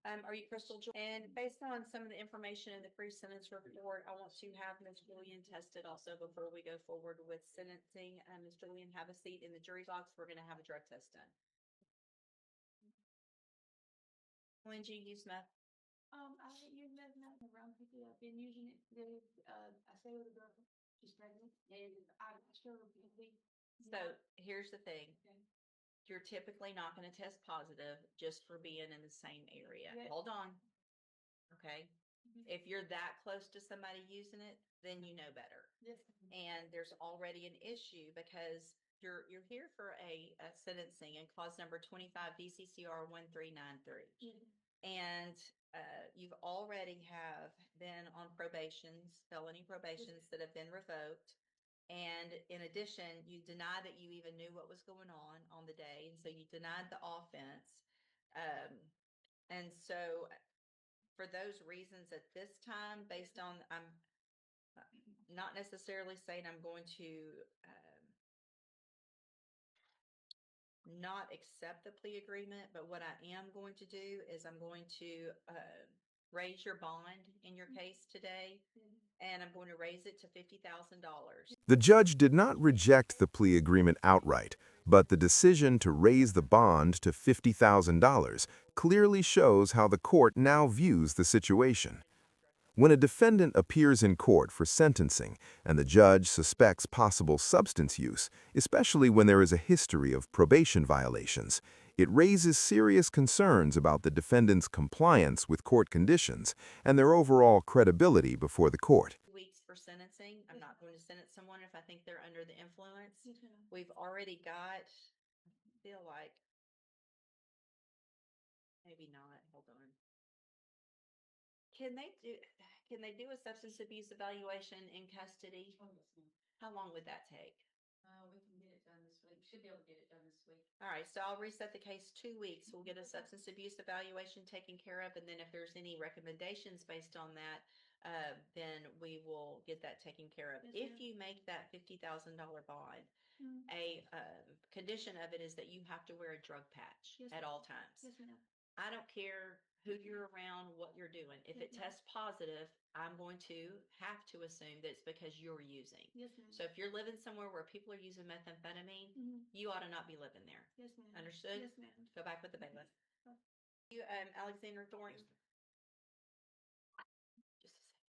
Are you Crystal Joy? And based on some of the information in the pre-sentence report, I want to have Ms. Julian tested also before we go forward with sentencing. Ms. Julian, have a seat in the jury box. We're going to have a drug test done. When do you use meth? I haven't used meth around people. I've been using it. I stay with a girl. She's pregnant, and I struggle repeatedly. So here's the thing. Okay. You're typically not going to test positive just for being in the same area. Yeah. Hold on. Okay. If you're that close to somebody using it, then you know better. Yes. And there's already an issue because you're here for a sentencing in clause number 25 DCCR 1393. And you've already have been on probations, felony probations that have been revoked. And in addition, you deny that you even knew what was going on the day. And so you denied the offense. And so for those reasons at this time, based on, I'm not necessarily saying I'm going to not accept the plea agreement, but what I am going to do is I'm going to raise your bond in your case today, and I'm going to raise it to $50,000. The judge did not reject the plea agreement outright, but the decision to raise the bond to $50,000 clearly shows how the court now views the situation. When a defendant appears in court for sentencing and the judge suspects possible substance use, especially when there is a history of probation violations, it raises serious concerns about the defendant's compliance with court conditions and their overall credibility before the court. Weeks for sentencing. I'm not going to sentence someone if I think they're under the influence. We've already got, I feel like, maybe not. Hold on. Can they do a substance abuse evaluation in custody? Oh, yes, ma'am. How long would that take? We can get it done this week. Should be able to get it done this week. All right, so I'll reset the case 2 weeks. We'll get a substance abuse evaluation taken care of, and then if there's any recommendations based on that, then we will get that taken care of. Yes, if you make that $50,000 bond, Mm. a condition of it is that you have to wear a drug patch Yes, at ma'am. all times. Yes, ma'am. I don't care who you're around, what you're doing. If it Yes, ma'am. tests positive, I'm going to have to assume that it's because you're using. Yes, ma'am. So if you're living somewhere where people are using methamphetamine, you ought to not be living there. Yes, ma'am. Understood? Yes, ma'am. Go back with the bailiff. You, Alexander Thornton? Just a second.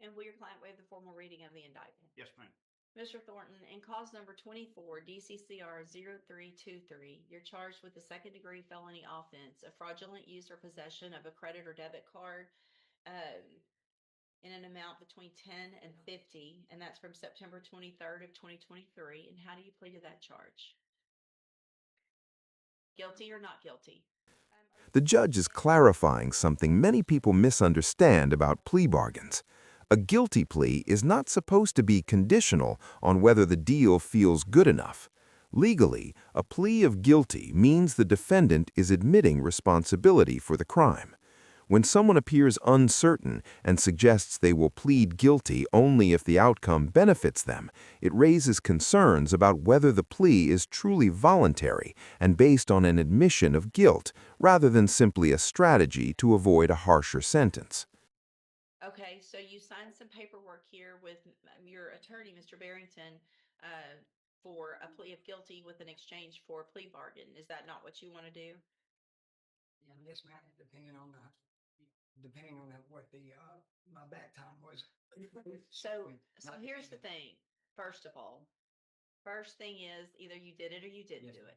And will your client waive the formal reading of the indictment? Yes, ma'am. Mr. Thornton, in cause number 24, DCCR 0323, you're charged with the second-degree felony offense of fraudulent use or possession of a credit or debit card in an amount between 10 and 50, and that's from September 23rd of 2023. And how do you plead to that charge? Guilty or not guilty? The judge is clarifying something many people misunderstand about plea bargains. A guilty plea is not supposed to be conditional on whether the deal feels good enough. Legally, a plea of guilty means the defendant is admitting responsibility for the crime. When someone appears uncertain and suggests they will plead guilty only if the outcome benefits them, it raises concerns about whether the plea is truly voluntary and based on an admission of guilt, rather than simply a strategy to avoid a harsher sentence. Okay, so you signed some paperwork here with your attorney, Mr. Barrington, for a plea of guilty with an exchange for a plea bargain. Is that not what you want to do? Yeah, yes, ma'am. Depending on what the my back time was. So here's the thing. First of all, first thing is either you did it or you didn't Yes, do it.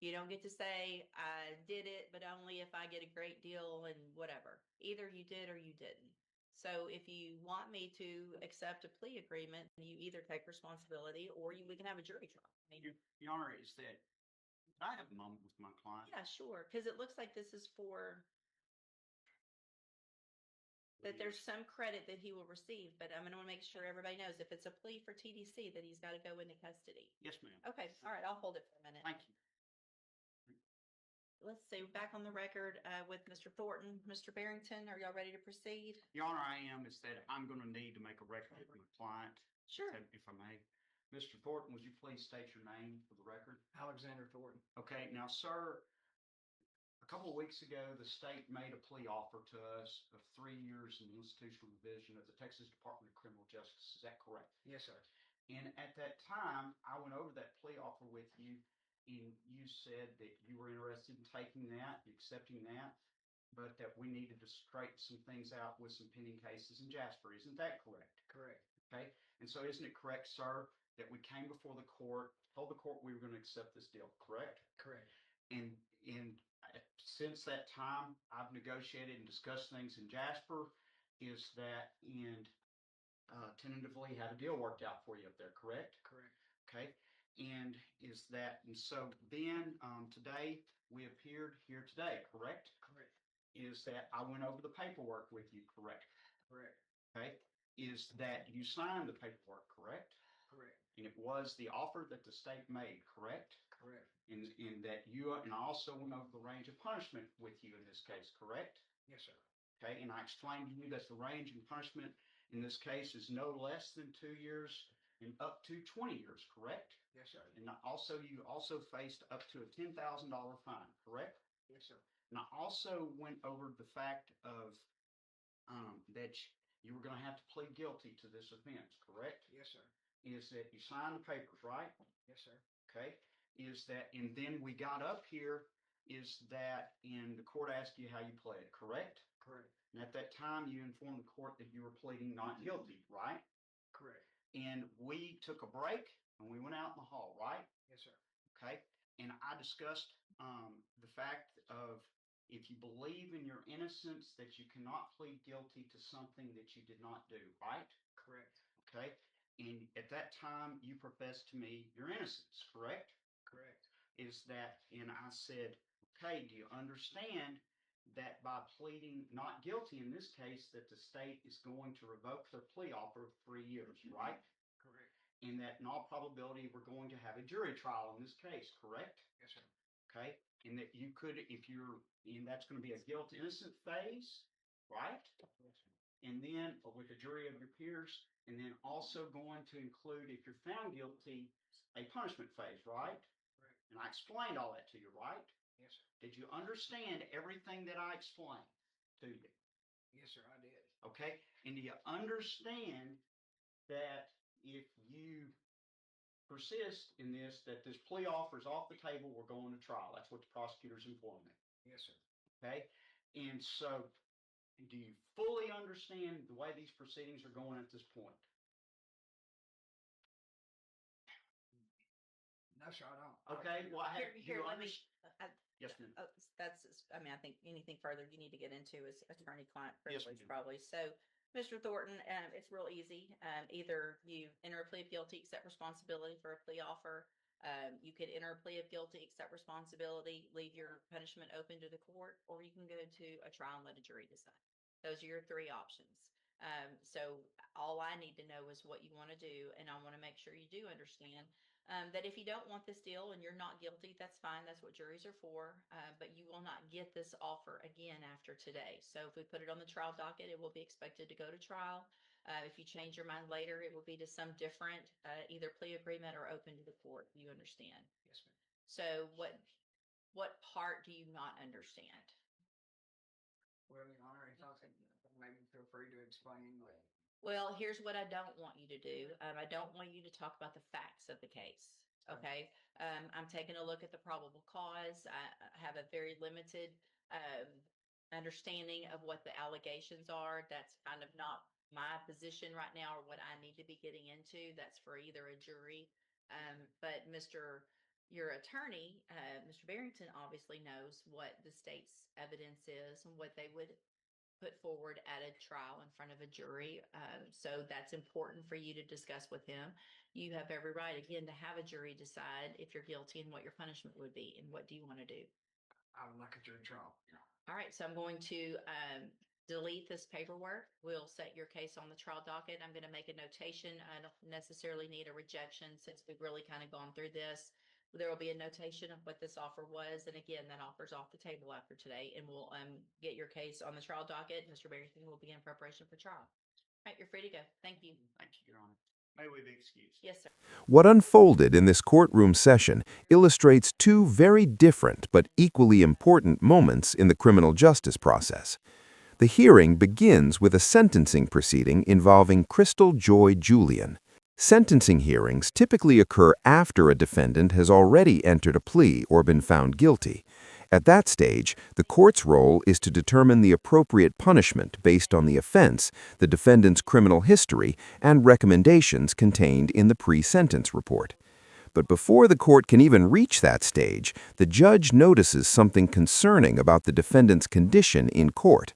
You don't get to say I did it, but only if I get a great deal and whatever. Either you did or you didn't. So if you want me to accept a plea agreement, you either take responsibility or we can have a jury trial. I mean, Your Honor, is that, I have a moment with my client? yeah, sure. Because it looks like this is for that there's some credit that he will receive, but I'm going to make sure everybody knows if it's a plea for TDC that he's got to go into custody. Yes, ma'am. Okay, all right, I'll hold it for a minute. Thank you. Let's see, back on the record with Mr. Thornton. Mr. Barrington, are y'all ready to proceed? Your Honor, I am. Is that I'm going to need to make a record with my client. Sure. If I may. Mr. Thornton, would you please state your name for the record? Alexander Thornton. Okay, now, sir, a couple couple weeks ago, the state made a plea offer to us of 3 years in the institutional division of the Texas Department of Criminal Justice. Is that correct? Yes, sir. And at that time, I went over that plea offer with you, and you said that you were interested in taking that, accepting that, but that we needed to straighten some things out with some pending cases in Jasper. Isn't that correct? Correct. Okay. And so isn't it correct, sir, that we came before the court, told the court we were going to accept this deal, correct? Correct. And since that time, I've negotiated and discussed things in Jasper, is that, and tentatively had a deal worked out for you up there, correct? Correct. Okay. And is that, and so then today we appeared here today, correct? Correct. Is that I went over the paperwork with you, correct? Correct. Okay. Is that you signed the paperwork, correct? Correct. And it was the offer that the state made, correct? Correct. In that you, and I also went over the range of punishment with you in this case, correct? Yes, sir. Okay, and I explained to you that the range in punishment in this case is no less than 2 years and up to 20 years, correct? Yes, sir. And you also faced up to a $10,000 fine, correct? Yes, sir. And I also went over the fact of that you were going to have to plead guilty to this offense, correct? Yes, sir. Is that you signed the papers, right? Yes, sir. Okay. Is that, and then we got up here, is that, and the court asked you how you pled, correct? Correct. And at that time, you informed the court that you were pleading not guilty, right? Correct. And we took a break and we went out in the hall, right? Yes, sir. Okay. And I discussed the fact of if you believe in your innocence, that you cannot plead guilty to something that you did not do, right? Correct. Okay. And at that time, you professed to me your innocence, correct? Correct. Is that, and I said, okay, do you understand that by pleading not guilty in this case, that the state is going to revoke their plea offer of 3 years, right? Correct. And that in all probability, we're going to have a jury trial in this case, correct? Yes, sir. Okay. And that you could, if you're, and that's going to be a guilt innocent phase, right? Yes, sir. And then with a jury of your peers, and then also going to include, if you're found guilty, a punishment phase, right? Correct. And I explained all that to you, right? Yes, sir. Did you understand everything that I explained to you? Yes, sir, I did. Okay. And do you understand that if you persist in this, that this plea offer is off the table, we're going to trial? That's what the prosecutors informed me. Yes, sir. Okay. And so, do you fully understand the way these proceedings are going at this point? No, sir, I don't. Okay. Well, I have, Here, let me, yes, ma'am. I mean, I think anything further you need to get into is attorney-client Yes, privilege ma'am. probably. So, Mr. Thornton, it's real easy. Either you enter a plea of guilty, accept responsibility for a plea offer. You could enter a plea of guilty, accept responsibility, leave your punishment open to the court, or you can go to a trial and let a jury decide. Those are your 3 options. So all I need to know is what you want to do, and I want to make sure you do understand that if you don't want this deal and you're not guilty, that's fine. That's what juries are for. But you will not get this offer again after today. So if we put it on the trial docket, it will be expected to go to trial. If you change your mind later, it will be to some different either plea agreement or open to the court. You understand? Yes, ma'am. So what part do you not understand? Well, Your Honor, if I could, maybe feel free to explain. Well, here's what I don't want you to do. I don't want you to talk about the facts of the case. Okay. I'm taking a look at the probable cause. I have a very limited understanding of what the allegations are. That's kind of not my position right now or what I need to be getting into. That's for either a jury. But your attorney, Mr. Barrington, obviously knows what the state's evidence is and what they would put forward at a trial in front of a jury. So that's important for you to discuss with him. You have every right, again, to have a jury decide if you're guilty and what your punishment would be. And what do you want to do? I would like a jury trial. All right. So I'm going to delete this paperwork. We'll set your case on the trial docket. I'm going to make a notation. I don't necessarily need a rejection since we've really kind of gone through this. There will be a notation of what this offer was. And again, that offer's off the table after today, and we'll get your case on the trial docket. Mr. Barrington will begin preparation for trial. All right, you're free to go. Thank you. Thank you, Your Honor. May we be excused? Yes, sir. What unfolded in this courtroom session illustrates two very different but equally important moments in the criminal justice process. The hearing begins with a sentencing proceeding involving Crystal Joy Julian. Sentencing hearings typically occur after a defendant has already entered a plea or been found guilty. At that stage, the court's role is to determine the appropriate punishment based on the offense, the defendant's criminal history, and recommendations contained in the pre-sentence report. But before the court can even reach that stage, the judge notices something concerning about the defendant's condition in court.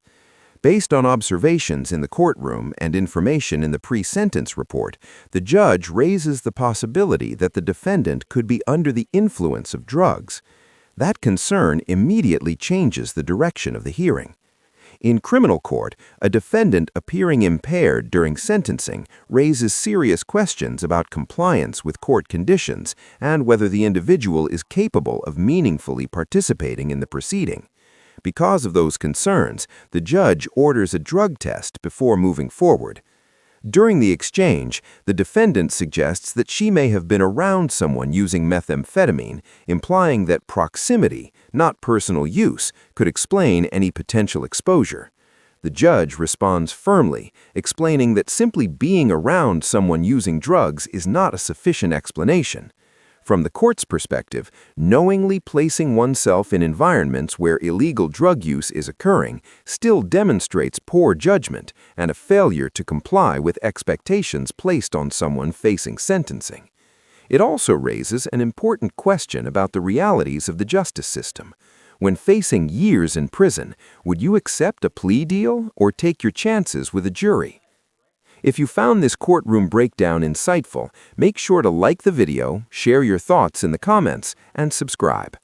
Based on observations in the courtroom and information in the pre-sentence report, the judge raises the possibility that the defendant could be under the influence of drugs. That concern immediately changes the direction of the hearing. In criminal court, a defendant appearing impaired during sentencing raises serious questions about compliance with court conditions and whether the individual is capable of meaningfully participating in the proceeding. Because of those concerns, the judge orders a drug test before moving forward. During the exchange, the defendant suggests that she may have been around someone using methamphetamine, implying that proximity, not personal use, could explain any potential exposure. The judge responds firmly, explaining that simply being around someone using drugs is not a sufficient explanation. From the court's perspective, knowingly placing oneself in environments where illegal drug use is occurring still demonstrates poor judgment and a failure to comply with expectations placed on someone facing sentencing. It also raises an important question about the realities of the justice system. When facing years in prison, would you accept a plea deal or take your chances with a jury? If you found this courtroom breakdown insightful, make sure to like the video, share your thoughts in the comments, and subscribe.